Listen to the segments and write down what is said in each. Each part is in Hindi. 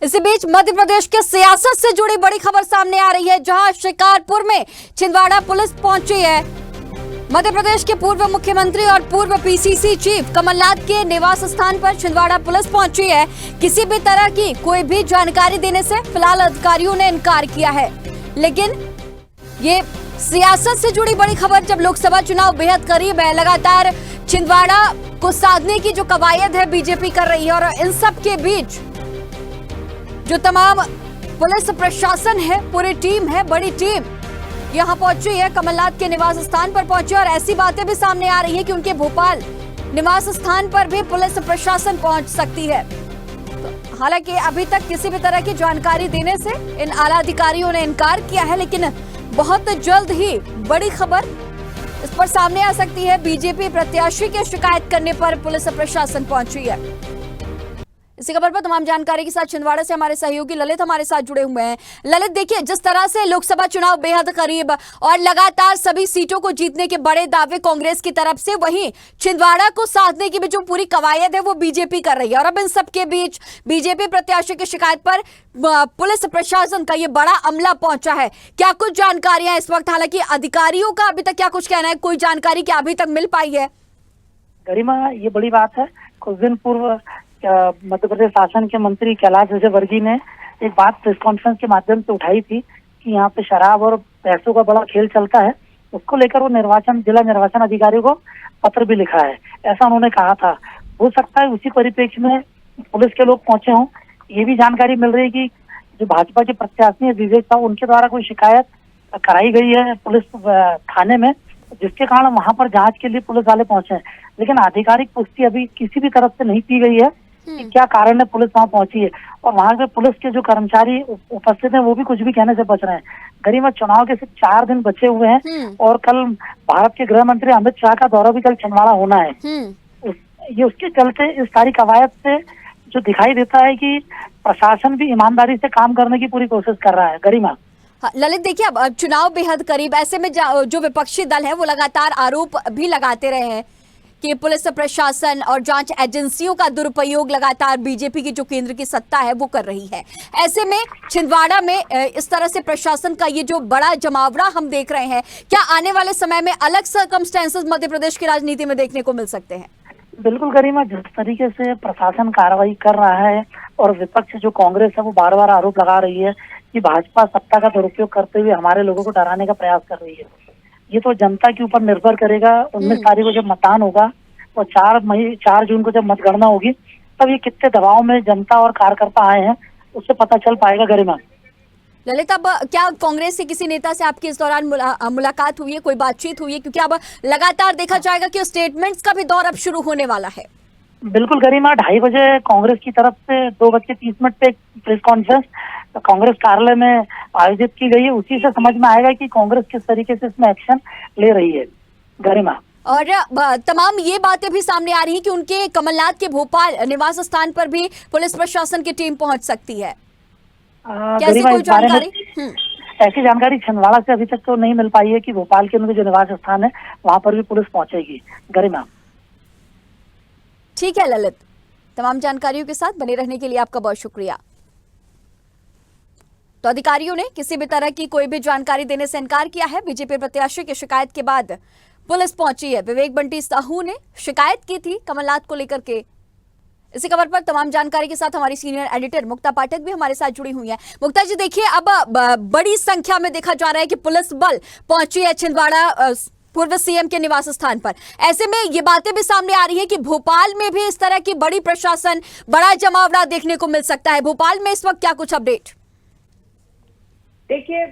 इसी बीच मध्य प्रदेश के सियासत से जुड़ी बड़ी खबर सामने आ रही है, जहां शिकारपुर में छिंदवाड़ा पुलिस पहुंची है। मध्य प्रदेश के पूर्व मुख्यमंत्री और पूर्व पीसीसी चीफ कमलनाथ के निवास स्थान पर छिंदवाड़ा पुलिस पहुंची है। किसी भी तरह की कोई भी जानकारी देने से फिलहाल अधिकारियों ने इनकार किया है। लेकिन ये सियासत से जुड़ी बड़ी खबर, जब लोकसभा चुनाव बेहद करीब है, लगातार छिंदवाड़ा को साधने की जो कवायद है बीजेपी कर रही है, और इन सब के बीच जो तमाम पुलिस प्रशासन है, पूरी टीम है, बड़ी टीम यहां पहुंची है, कमलनाथ के निवास स्थान पर पहुंची, और ऐसी बातें भी सामने आ रही हैं कि उनके भोपाल निवास स्थान पर भी पुलिस प्रशासन पहुंच सकती है। तो हालांकि अभी तक किसी भी तरह की जानकारी देने से इन आला अधिकारियों ने इनकार किया है, लेकिन बहुत जल्द ही बड़ी खबर इस पर सामने आ सकती है। बीजेपी प्रत्याशी की शिकायत करने पर पुलिस प्रशासन पहुंची है। इसी खबर पर तमाम जानकारी के साथ छिंदवाड़ा से हमारे सहयोगी ललित हमारे साथ जुड़े हुए हैं। ललित, देखिए, जिस तरह से लोकसभा चुनाव बेहद करीब और लगातार सभी सीटों को जीतने के बड़े दावे कांग्रेस की तरफ से, वहीं छिंदवाड़ा को साधने की भी जो पूरी कवायद है वो बीजेपी कर रही है, और अब इन सबके बीच बीजेपी प्रत्याशी की शिकायत पर पुलिस प्रशासन का ये बड़ा अमला पहुंचा है। क्या कुछ जानकारियां इस वक्त, हालांकि अधिकारियों का अभी तक क्या कुछ कहना है, कोई जानकारी क्या अभी तक मिल पाई है? गरिमा, ये बड़ी बात है। कुछ दिन पूर्व मध्य प्रदेश शासन के मंत्री कैलाश विजयवर्गीय ने एक बात प्रेस कॉन्फ्रेंस के माध्यम से उठाई थी कि यहाँ पे शराब और पैसों का बड़ा खेल चलता है। उसको लेकर वो जिला निर्वाचन अधिकारी को पत्र भी लिखा है, ऐसा उन्होंने कहा था। हो सकता है उसी परिप्रेक्ष्य में पुलिस के लोग पहुंचे हों। ये भी जानकारी मिल रही है कि जो भाजपा के प्रत्याशी है विवेक साहू, उनके द्वारा कोई शिकायत कराई गई है पुलिस थाने में, जिसके कारण वहां पर जांच के लिए पुलिस वाले पहुंचे हैं। लेकिन आधिकारिक पुष्टि अभी किसी भी तरफ से नहीं की गई है कि क्या कारण है पुलिस वहां पहुंची है, और वहां पे पुलिस के जो कर्मचारी उपस्थित हैं वो भी कुछ भी कहने से बच रहे हैं। गरिमा, चुनाव के सिर्फ 4 दिन बचे हुए हैं और कल भारत के गृह मंत्री अमित शाह का दौरा भी कल छिंदवाड़ा होना है। ये उसके चलते इस सारी कवायद से जो दिखाई देता है कि प्रशासन भी ईमानदारी से काम करने की पूरी कोशिश कर रहा है। गरिमा, हाँ, ललित, देखिए, अब चुनाव बेहद करीब, ऐसे में जो विपक्षी दल है वो लगातार आरोप भी लगाते रहे हैं कि पुलिस प्रशासन और जांच एजेंसियों का दुरुपयोग लगातार बीजेपी की जो केंद्र की सत्ता है वो कर रही है। ऐसे में छिंदवाड़ा में इस तरह से प्रशासन का ये जो बड़ा जमावड़ा हम देख रहे हैं, क्या आने वाले समय में अलग सर्कमस्टेंसेस मध्य प्रदेश की राजनीति में देखने को मिल सकते हैं? बिल्कुल गरिमा, जिस तरीके से प्रशासन कार्रवाई कर रहा है और विपक्ष जो कांग्रेस है वो बार बार आरोप लगा रही है कि भाजपा सत्ता का दुरुपयोग करते हुए हमारे लोगों को डराने का प्रयास कर रही है। ये तो जनता के ऊपर निर्भर करेगा। 19 तारीख को जब मतदान होगा और 4 जून को जब मतगणना होगी, तब ये कितने दबाव में जनता और कार्यकर्ता आए हैं उससे पता चल पाएगा। गरिमा, ललित, अब क्या कांग्रेस के किसी नेता से आपकी इस दौरान मुलाकात हुई है, कोई बातचीत हुई है? क्योंकि अब लगातार देखा जाएगा कि स्टेटमेंट्स का भी दौर अब शुरू होने वाला है। बिल्कुल गरिमा, 2:30 बजे कांग्रेस की तरफ से 2:30 पे प्रेस कॉन्फ्रेंस कांग्रेस कार्यालय में आयोजित की गई है। उसी से समझ में आएगा कि कांग्रेस किस तरीके से इसमें एक्शन ले रही है। गरिमा, और तमाम ये बातें भी सामने आ रही है कि उनके कमलनाथ के भोपाल निवास स्थान पर भी पुलिस प्रशासन की टीम पहुंच सकती है। कैसी कोई जानकारी? ऐसी जानकारी छिंदवाड़ा से अभी तक तो नहीं मिल पाई है कि भोपाल के उनके जो निवास स्थान है वहां पर भी पुलिस पहुंचेगी। गरिमा, ठीक है ललित, तमाम जानकारियों के साथ बने रहने के लिए आपका बहुत शुक्रिया। तो अधिकारियों ने किसी भी तरह की कोई भी जानकारी देने से इनकार किया है। बीजेपी प्रत्याशी की शिकायत के बाद पुलिस पहुंची है। विवेक बंटी साहू ने शिकायत की थी कमलनाथ को लेकर के। इसी खबर पर तमाम जानकारी के साथ हमारी सीनियर एडिटर मुक्ता पाठक भी हमारे साथ जुड़ी हुई है। मुक्ता जी, देखिए, अब बड़ी संख्या में देखा जा रहा है कि पुलिस बल पहुंची है छिंदवाड़ा पूर्व सीएम के निवास स्थान पर। ऐसे में ये बातें भी सामने आ रही है कि भोपाल में भी इस तरह की बड़ी प्रशासन, बड़ा जमावड़ा देखने को मिल सकता है। भोपाल में इस वक्त क्या कुछ अपडेट? देखिए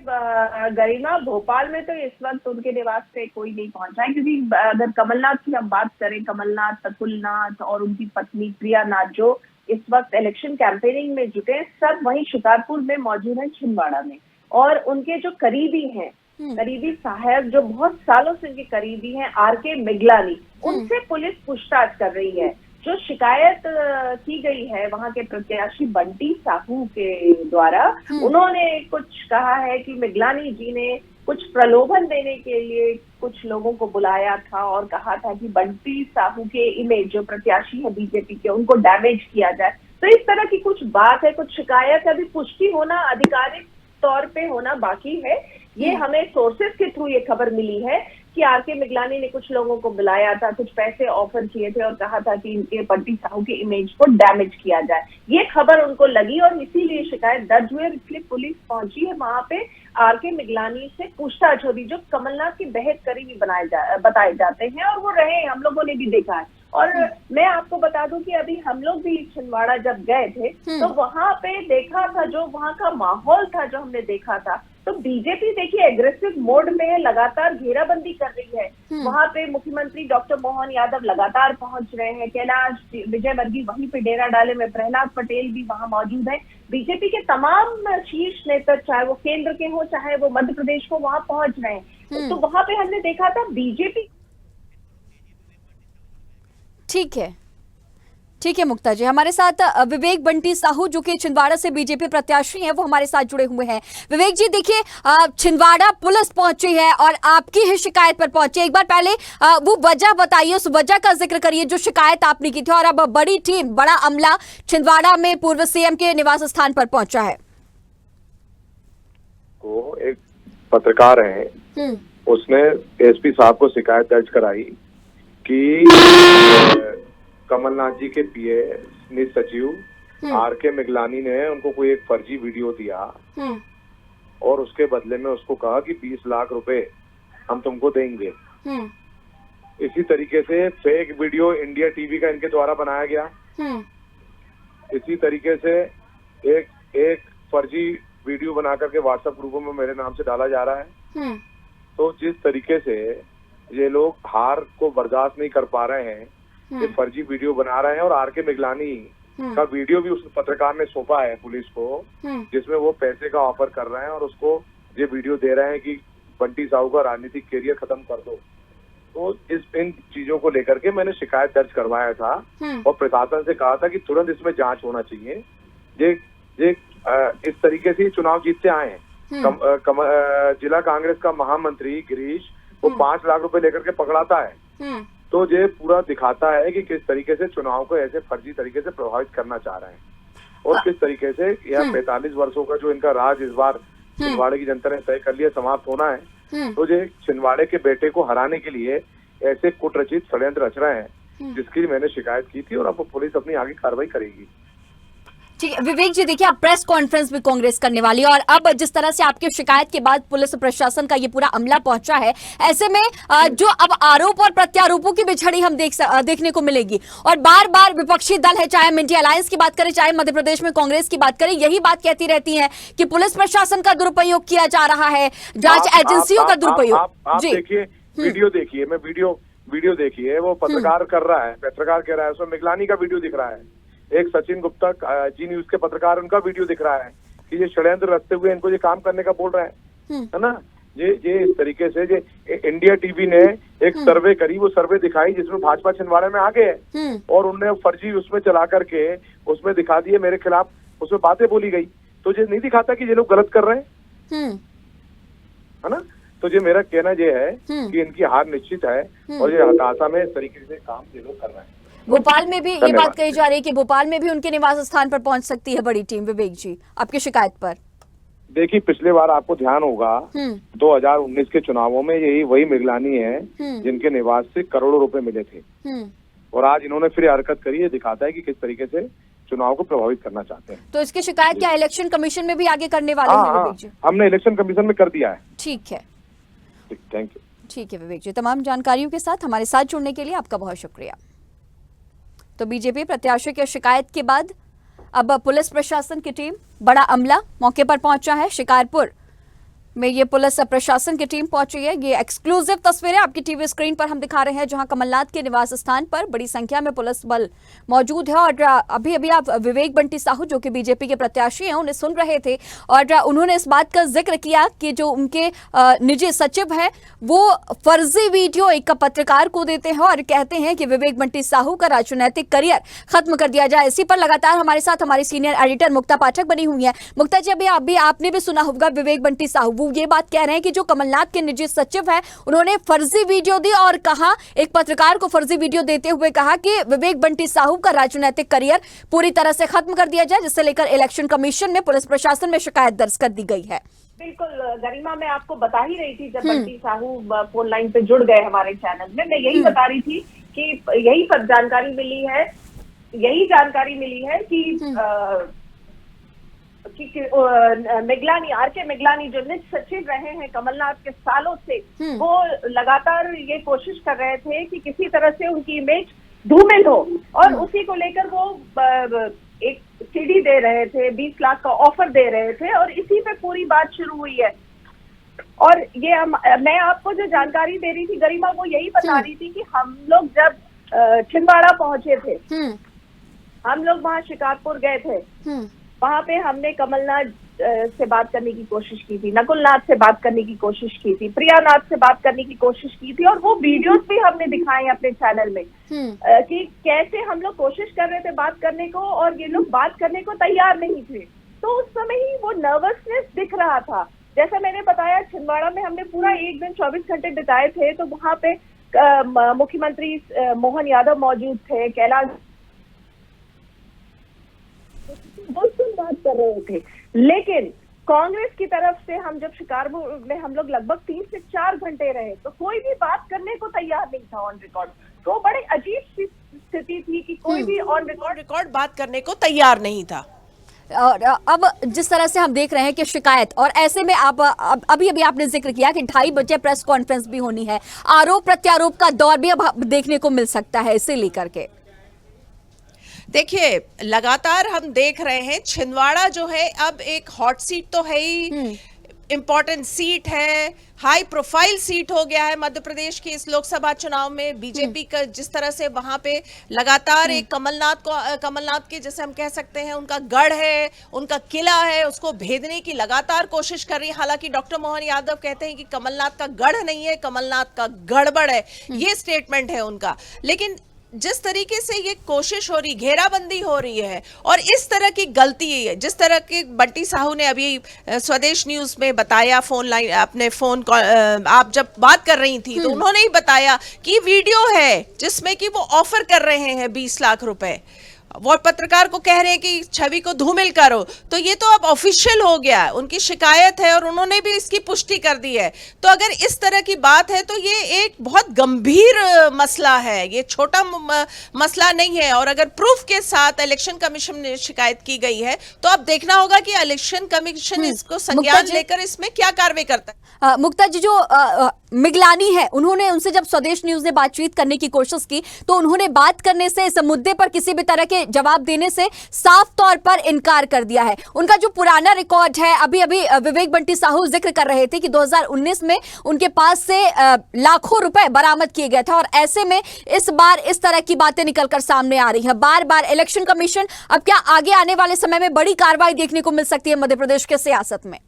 गरिमा, भोपाल में तो इस वक्त उनके निवास पे कोई नहीं पहुंचा है, क्योंकि अगर कमलनाथ की हम बात करें, कमलनाथ, अतुलनाथ और उनकी पत्नी प्रिया नाथ जो इस वक्त इलेक्शन कैंपेनिंग में जुटे हैं, सब वहीं शिकारपुर में मौजूद है छिंदवाड़ा में। और उनके जो करीबी हैं, करीबी साहब जो बहुत सालों से उनके करीबी हैं, आरके मिगलानी, उनसे पुलिस पूछताछ कर रही है। जो शिकायत की गई है वहां के प्रत्याशी बंटी साहू के द्वारा, उन्होंने कुछ कहा है कि मिगलानी जी ने कुछ प्रलोभन देने के लिए कुछ लोगों को बुलाया था और कहा था कि बंटी साहू के इमेज, जो प्रत्याशी है बीजेपी के, उनको डैमेज किया जाए। तो इस तरह की कुछ बात है, कुछ शिकायत है, अभी पुष्टि होना आधिकारिक तौर पे होना बाकी है। ये हमें सोर्सेस के थ्रू ये खबर मिली है कि आरके मिगलानी ने कुछ लोगों को बुलाया था, कुछ पैसे ऑफर किए थे और कहा था कि इनके बंटी साहू के इमेज को डैमेज किया जाए। ये खबर उनको लगी और इसीलिए शिकायत दर्ज हुई और इसलिए पुलिस पहुंची है वहां पे। आरके मिगलानी से पूछताछ हो रही, जो कमलनाथ की बेहद करीबी बताए जाते हैं और वो रहे, हम लोगों ने भी देखा है। और मैं आपको बता दूं कि अभी हम लोग भी छिंदवाड़ा जब गए थे तो वहां पे देखा था, जो वहां का माहौल था जो हमने देखा था, तो बीजेपी देखिए एग्रेसिव मोड में है, लगातार घेराबंदी कर रही है। वहां पे मुख्यमंत्री डॉक्टर मोहन यादव लगातार पहुंच रहे हैं, कैलाश विजयवर्गीय वहीं पे डेरा डाले में, प्रहलाद पटेल भी वहां मौजूद है। बीजेपी के तमाम शीर्ष नेता, चाहे वो केंद्र के हो चाहे वो मध्य प्रदेश को, वहां पहुंच रहे हैं। तो वहां पे हमने देखा था बीजेपी। ठीक है मुक्ता जी, हमारे साथ विवेक बंटी साहू जो कि छिंदवाड़ा से बीजेपी प्रत्याशी हैं, वो हमारे साथ जुड़े हुए हैं। विवेक जी देखिए, छिंदवाड़ा पुलिस पहुंची है और आपकी ही शिकायत पर पहुंची है। एक बार पहले वो वजह बताइए, उस वजह का जिक्र करिए जो शिकायत आपने की थी, और अब बड़ी टीम, बड़ा अमला छिंदवाड़ा में पूर्व सीएम के निवास स्थान पर पहुंचा है। को एक पत्रकार है, उसने एसपी साहब को शिकायत दर्ज कराई कि कमलनाथ जी के पीए निज सचिव आरके मिगलानी ने उनको कोई एक फर्जी वीडियो दिया और उसके बदले में उसको कहा कि 20 लाख रुपए हम तुमको देंगे। इसी तरीके से फेक वीडियो इंडिया टीवी का इनके द्वारा बनाया गया। इसी तरीके से एक फर्जी वीडियो बना करके व्हाट्सएप ग्रुपों में मेरे नाम से डाला जा रहा है। तो जिस तरीके से ये लोग हार को बर्दाश्त नहीं कर पा रहे हैं, ये फर्जी वीडियो बना रहे हैं और आरके मिगलानी का वीडियो भी उस पत्रकार ने सौंपा है पुलिस को, जिसमें वो पैसे का ऑफर कर रहे हैं और उसको ये वीडियो दे रहे हैं कि बंटी साहू का राजनीतिक करियर खत्म कर दो। तो इन चीजों को लेकर के मैंने शिकायत दर्ज करवाया था और प्रशासन से कहा था कि तुरंत इसमें जांच होना चाहिए। ये इस तरीके से चुनाव जीतते आए हैं। जिला कांग्रेस का महामंत्री गिरीश वो 5 लाख रुपए लेकर के पकड़ाता है, तो ये पूरा दिखाता है कि किस तरीके से चुनाव को ऐसे फर्जी तरीके से प्रभावित करना चाह रहे हैं और किस तरीके से यह 45 वर्षों का जो इनका राज इस बार छिंदवाड़े की जनता ने तय कर लिया समाप्त होना है। तो ये छिंदवाड़े के बेटे को हराने के लिए ऐसे कुटरचित षड्यंत्र रच रहे हैं, जिसकी मैंने शिकायत की थी और अब पुलिस अपनी आगे कार्रवाई करेगी। ठीक है विवेक जी, देखिए अब प्रेस कॉन्फ्रेंस भी कांग्रेस करने वाली है और अब जिस तरह से आपकी शिकायत के बाद पुलिस प्रशासन का ये पूरा अमला पहुंचा है, ऐसे में जो अब आरोप और प्रत्यारोपों की बिछड़ी हम देखने को मिलेगी और बार बार विपक्षी दल है, चाहे हम इंडिया अलायंस की बात करें चाहे मध्य प्रदेश में कांग्रेस की बात करें, यही बात कहती रहती है कि पुलिस प्रशासन का दुरुपयोग किया जा रहा है, जांच एजेंसियों का दुरुपयोग। आप देखिए वीडियो, देखिए मैं वीडियो देखिए, वो पत्रकार कर रहा है, पत्रकार कह रहा है, उसमें मिगलानी का वीडियो दिख रहा है, एक सचिन गुप्ता जी न्यूज के पत्रकार, उनका वीडियो दिख रहा है कि ये षड्यंत्र रचते हुए इनको ये काम करने का बोल रहे हैं, है ना। ये इस तरीके से ये इंडिया टीवी ने एक सर्वे करी, वो सर्वे दिखाई जिसमें भाजपा छिंदवाड़े में आगे है और उनने फर्जी उसमें चला करके उसमें दिखा दिए मेरे खिलाफ, उसमें बातें बोली गई, तो ये नहीं दिखाता कि ये लोग गलत कर रहे हैं, है ना। तो ये मेरा कहना ये है कि इनकी हार निश्चित है और ये हताशा में इस तरीके से काम ये लोग कर रहे हैं। भोपाल में भी ये बात कही जा रही है कि भोपाल में भी उनके निवास स्थान पर पहुंच सकती है बड़ी टीम। विवेक जी, आपकी शिकायत पर देखिए, पिछले बार आपको ध्यान होगा 2019 के चुनावों में यही वही मिगलानी है जिनके निवास से करोड़ों रुपए मिले थे और आज इन्होंने फिर हरकत करी, है दिखाता है कि किस तरीके से चुनाव को प्रभावित करना चाहते हैं। तो इसकी शिकायत क्या इलेक्शन कमीशन में भी आगे करने वाले हैं विवेक जी? हमने इलेक्शन कमीशन में कर दिया है। ठीक है, थैंक यू। ठीक है विवेक जी, तमाम जानकारियों के साथ हमारे साथ जुड़ने के लिए आपका बहुत शुक्रिया। तो बीजेपी प्रत्याशी की शिकायत के बाद अब पुलिस प्रशासन की टीम, बड़ा अमला मौके पर पहुंचा है। शिकारपुर में ये पुलिस प्रशासन की टीम पहुंची है। ये एक्सक्लूसिव तस्वीरें आपकी टीवी स्क्रीन पर हम दिखा रहे हैं, जहां कमलनाथ के निवास स्थान पर बड़ी संख्या में पुलिस बल मौजूद है। और अभी अभी आप विवेक बंटी साहू जो कि बीजेपी के प्रत्याशी हैं उन्हें सुन रहे थे और उन्होंने इस बात का जिक्र किया कि जो उनके निजी सचिव हैं वो फर्जी वीडियो एक पत्रकार को देते हैं और कहते हैं कि विवेक बंटी साहू का राजनीतिक करियर खत्म कर दिया जाए। इसी पर लगातार हमारे साथ हमारी सीनियर एडिटर मुक्ता पाठक बनी हुई है। मुक्ता जी, अभी आपने भी सुना होगा विवेक बंटी साहू वो ये बात कह रहे हैं कि जो कमलनाथ के निजी सचिव हैं उन्होंने फर्जी वीडियो दी और कहा, एक पत्रकार को फर्जी वीडियो देते हुए कहा कि विवेक बंटी साहू का राजनीतिक करियर पूरी तरह से खत्म कर दिया जाए, जिससे लेकर इलेक्शन कमीशन में, पुलिस प्रशासन में शिकायत दर्ज कर दी गई है। बिल्कुल गरिमा, मैं आपको बता ही रही थी जब बंटी साहू फोन लाइन पे जुड़ गए हमारे चैनल में, मैं यही बता रही थी कि यही पर जानकारी मिली है कि मिगलानी, आरके मिगलानी जो निज सचिव रहे हैं कमलनाथ के सालों से, वो लगातार ये कोशिश कर रहे थे कि किसी तरह से उनकी इमेज धूमिल हो, और उसी को लेकर वो एक सीडी दे रहे थे, 20 लाख का ऑफर दे रहे थे, और इसी पे पूरी बात शुरू हुई है। और ये मैं आपको जो जानकारी दे रही थी गरिमा, वो यही बता रही थी कि हम लोग जब छिंदवाड़ा पहुंचे थे, हम लोग वहां शिकारपुर गए थे, वहां पे हमने कमलनाथ से बात करने की कोशिश की थी, नकुलनाथ से बात करने की कोशिश की थी, प्रियानाथ से बात करने की कोशिश की थी, और वो वीडियोस भी हमने दिखाए अपने चैनल में कि कैसे हम लोग कोशिश कर रहे थे बात करने को और ये लोग बात करने को तैयार नहीं थे। तो उस समय ही वो नर्वसनेस दिख रहा था। जैसा मैंने बताया, छिंदवाड़ा में हमने पूरा एक दिन 24 घंटे बिताए थे, तो वहां पे मुख्यमंत्री मोहन यादव मौजूद थे, कैलाश बात कर रहे थे, लेकिन कांग्रेस की तरफ से हम जब शिकारपुर में हम लोग लगभग 3 से 4 घंटे रहे, तो कोई भी बात करने को तैयार नहीं था ऑन रिकॉर्ड। तो बड़ी अजीब सी स्थिति थी कि कोई भी ऑन रिकॉर्ड बात करने को तैयार नहीं था। और अब जिस तरह से हम देख रहे हैं कि शिकायत, और ऐसे में आप अभी आपने जिक्र किया कि 2:30 बजे प्रेस कॉन्फ्रेंस भी होनी है, आरोप प्रत्यारोप का दौर भी अब देखने को मिल सकता है इसे लेकर के। देखिए, लगातार हम देख रहे हैं छिंदवाड़ा जो है अब एक हॉट सीट तो है ही, इम्पोर्टेंट सीट है, हाई प्रोफाइल सीट हो गया है मध्य प्रदेश के इस लोकसभा चुनाव में। बीजेपी का जिस तरह से वहां पे लगातार एक कमलनाथ के जैसे हम कह सकते हैं उनका गढ़ है, उनका किला है, उसको भेदने की लगातार कोशिश कर रही है। हालांकि डॉक्टर मोहन यादव कहते हैं कि कमलनाथ का गढ़ नहीं है, कमलनाथ का गड़बड़ है, ये स्टेटमेंट है उनका। लेकिन जिस तरीके से ये कोशिश हो रही, घेराबंदी हो रही है, और इस तरह की गलती है, जिस तरह के बंटी साहू ने अभी स्वदेश न्यूज में बताया, फोन लाइन अपने फोन आप जब बात कर रही थी तो उन्होंने ही बताया कि वीडियो है जिसमें कि वो ऑफर कर रहे हैं 20 लाख रुपए, वो पत्रकार को कह रहे हैं कि छवि को धूमिल करो। तो ये तो अब ऑफिशियल हो गया, उनकी शिकायत है और उन्होंने भी इसकी पुष्टि कर दी है। तो अगर इस तरह की बात है तो ये एक बहुत गंभीर मसला है, ये छोटा मसला नहीं है। और अगर प्रूफ के साथ इलेक्शन कमीशन ने शिकायत की गई है तो अब देखना होगा कि इलेक्शन कमीशन इसको संज्ञान लेकर इसमें क्या कार्रवाई करता है। मुक्ता जी, जो मिगलानी है, उन्होंने उनसे जब स्वदेश न्यूज ने बातचीत करने की कोशिश की तो उन्होंने बात करने से, इस मुद्दे पर किसी भी तरह के जवाब देने से साफ तौर पर इनकार कर दिया है। उनका जो पुराना रिकॉर्ड है, अभी विवेक बंटी साहू जिक्र कर रहे थे कि 2019 में उनके पास से लाखों रुपए बरामद किए गए थे, और ऐसे में इस बार इस तरह की बातें निकलकर सामने आ रही हैं बार बार। इलेक्शन कमीशन अब क्या आगे आने वाले समय में बड़ी कार्रवाई देखने को मिल सकती है मध्य प्रदेश के सियासत में?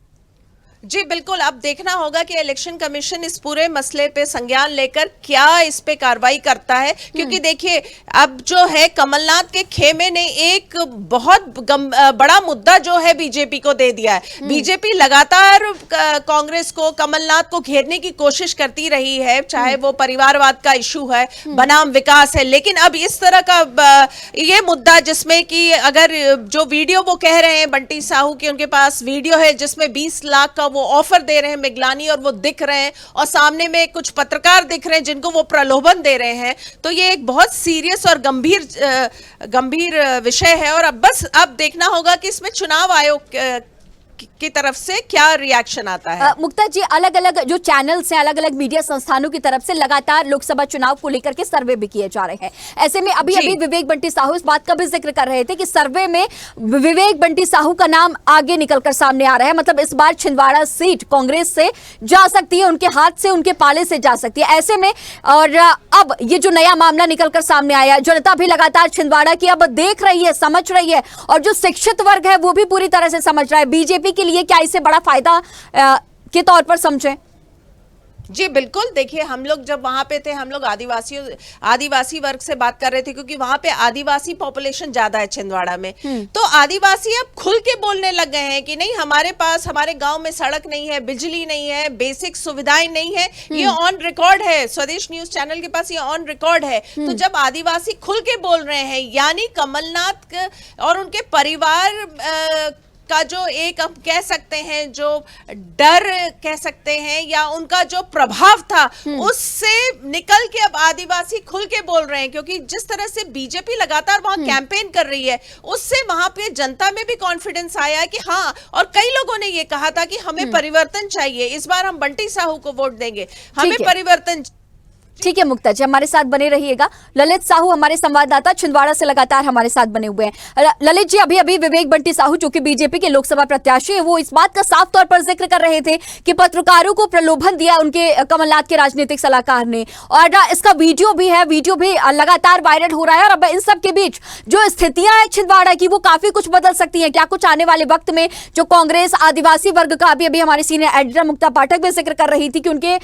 जी बिल्कुल, अब देखना होगा कि इलेक्शन कमीशन इस पूरे मसले पे संज्ञान लेकर क्या इस पे कार्रवाई करता है। क्योंकि देखिए, अब जो है कमलनाथ के खेमे ने एक बहुत बड़ा मुद्दा जो है बीजेपी को दे दिया है। बीजेपी लगातार कांग्रेस को, कमलनाथ को घेरने की कोशिश करती रही है, चाहे वो परिवारवाद का इशू है बनाम विकास है। लेकिन अब इस तरह का ये मुद्दा जिसमें कि अगर जो वीडियो वो कह रहे हैं बंटी साहू की, उनके पास वीडियो है जिसमें 20 लाख का वो ऑफर दे रहे हैं मिगलानी, और वो दिख रहे हैं और सामने में कुछ पत्रकार दिख रहे हैं जिनको वो प्रलोभन दे रहे हैं, तो ये एक बहुत सीरियस और गंभीर विषय है। और अब देखना होगा कि इसमें चुनाव आयोग की तरफ से क्या रिएक्शन आता है। मुक्ता जी, अलग अलग जो चैनल्स हैं, अलग अलग मीडिया संस्थानों की तरफ से लगातार लोकसभा चुनाव को लेकर के सर्वे भी किए जा रहे हैं। ऐसे में अभी विवेक बंटी साहू इस बात का भी जिक्र कर रहे थे कि सर्वे में विवेक बंटी साहू का नाम आगे निकलकर सामने आ रहा है। मतलब इस बार छिंदवाड़ा सीट कांग्रेस से जा सकती है, उनके हाथ से, उनके पाले से जा सकती है। ऐसे में और अब ये जो नया मामला निकलकर सामने आया, जनता भी लगातार छिंदवाड़ा की अब देख रही है, समझ रही है, और जो शिक्षित वर्ग है वो भी पूरी तरह से समझ रहा है। बीजेपी के लिए क्या इसे बड़ा फायदा के तौर पर समझें? जी बिल्कुल, देखिए हम लोग जब वहां पे थे, हम लोग आदिवासी वर्ग से बात कर रहे थे, क्योंकि वहां पे आदिवासी पॉपुलेशन ज्यादा है छिंदवाड़ा में। तो आदिवासी अब खुल के बोलने लग गए हैं कि नहीं, हमारे पास, हमारे गांव में सड़क नहीं है, बिजली नहीं है, बेसिक सुविधाएं नहीं है। ये ऑन रिकॉर्ड है, स्वदेश न्यूज चैनल के पास ये ऑन रिकॉर्ड है। तो जब आदिवासी खुल के बोल रहे हैं, यानी कमलनाथ और उनके परिवार का जो एक हम कह सकते हैं, जो डर कह सकते हैं, या उनका जो प्रभाव था, उससे निकल के अब आदिवासी खुल के बोल रहे हैं। क्योंकि जिस तरह से बीजेपी लगातार वहां कैंपेन कर रही है, उससे वहां पे जनता में भी कॉन्फिडेंस आया कि हाँ, और कई लोगों ने ये कहा था कि हमें परिवर्तन चाहिए, इस बार हम बंटी साहू को वोट देंगे, हमें परिवर्तन। ठीक है मुक्ता जी, हमारे साथ बने रहिएगा। ललित साहू हमारे संवाददाता छिंदवाड़ा से लगातार हमारे साथ बने हुए हैं। ललित जी, अभी विवेक बंटी साहू जो कि बीजेपी के लोकसभा प्रत्याशी है, वो इस बात का साफ तौर पर जिक्र कर रहे थे कि पत्रकारों को प्रलोभन दिया उनके कमलनाथ के राजनीतिक सलाहकार ने, और इसका वीडियो भी है, वीडियो भी लगातार वायरल हो रहा है। और अब इन सब के बीच जो स्थितियां हैं छिंदवाड़ा की, वो काफी कुछ बदल सकती है क्या? कुछ आने वाले वक्त में जो कांग्रेस आदिवासी वर्ग का, अभी हमारी सीनियर एडिटर मुक्ता पाठक भी जिक्र कर रही थी कि उनके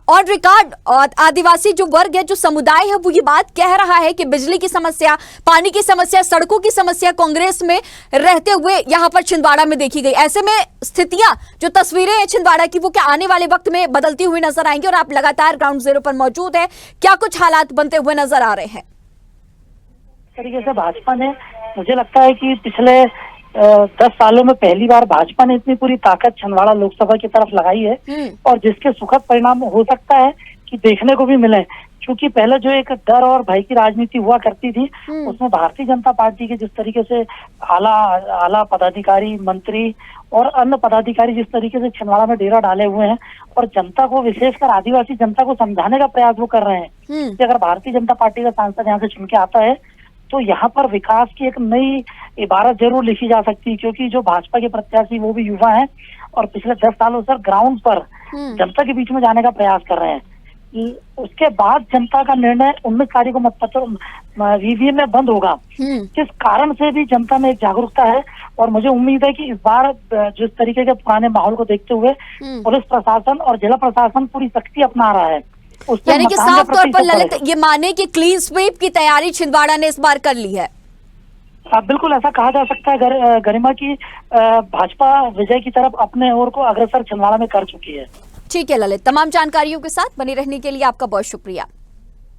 ऑन रिकॉर्ड आदिवासी जो वर्ग है, जो समुदाय है, वो ये बात कह रहा है कि बिजली की समस्या, पानी की समस्या, सड़कों की समस्या कांग्रेस में रहते हुए यहां पर छिंदवाड़ा में देखी गई। ऐसे में स्थितियां, जो तस्वीरें हैं छिंदवाड़ा की, वो क्या आने वाले वक्त में बदलती हुई नजर आएंगी? और आप लगातार ग्राउंड जीरो पर मौजूद हैं, क्या कुछ हालात बनते हुए नजर आ रहे हैं? तरीके से भाजपा ने, मुझे लगता है कि पिछले 10 सालों में पहली बार भाजपा ने इतनी पूरी ताकत छिंदवाड़ा लोकसभा की तरफ लगाई है, और जिसके सुखद परिणाम हो सकता है कि देखने को भी मिले। क्योंकि पहले जो एक डर और भय की राजनीति हुआ करती थी, उसमें भारतीय जनता पार्टी के जिस तरीके से आला पदाधिकारी, मंत्री और अन्य पदाधिकारी जिस तरीके से छिंदवाड़ा में डेरा डाले हुए हैं, और जनता को, विशेषकर आदिवासी जनता को समझाने का प्रयास वो कर रहे हैं कि अगर भारतीय जनता पार्टी का सांसद यहाँ से चुन के आता है तो यहाँ पर विकास की एक नई इबारत जरूर लिखी जा सकती है। क्योंकि जो भाजपा के प्रत्याशी वो भी युवा हैं, और पिछले 10 सालों से ग्राउंड पर जनता के बीच में जाने का प्रयास कर रहे हैं। उसके बाद जनता का निर्णय 19 तारीख को मतपत्र ईवीएम में बंद होगा। किस कारण से भी जनता में एक जागरूकता है, और मुझे उम्मीद है कि इस बार जिस तरीके के पुराने माहौल को देखते हुए पुलिस प्रशासन और जिला प्रशासन पूरी सख्ती अपना रहा है। यानी कि साफ तौर पर ललित ये माने कि क्लीन स्वीप की तैयारी छिंदवाड़ा ने इस बार कर ली है। बिल्कुल ऐसा कहा जा सकता है। गरिमा की भाजपा विजय की तरफ अपने ओर को अग्रसर छिंदवाड़ा में कर चुकी है। ठीक है ललित, तमाम जानकारियों के साथ बने रहने के लिए आपका बहुत शुक्रिया।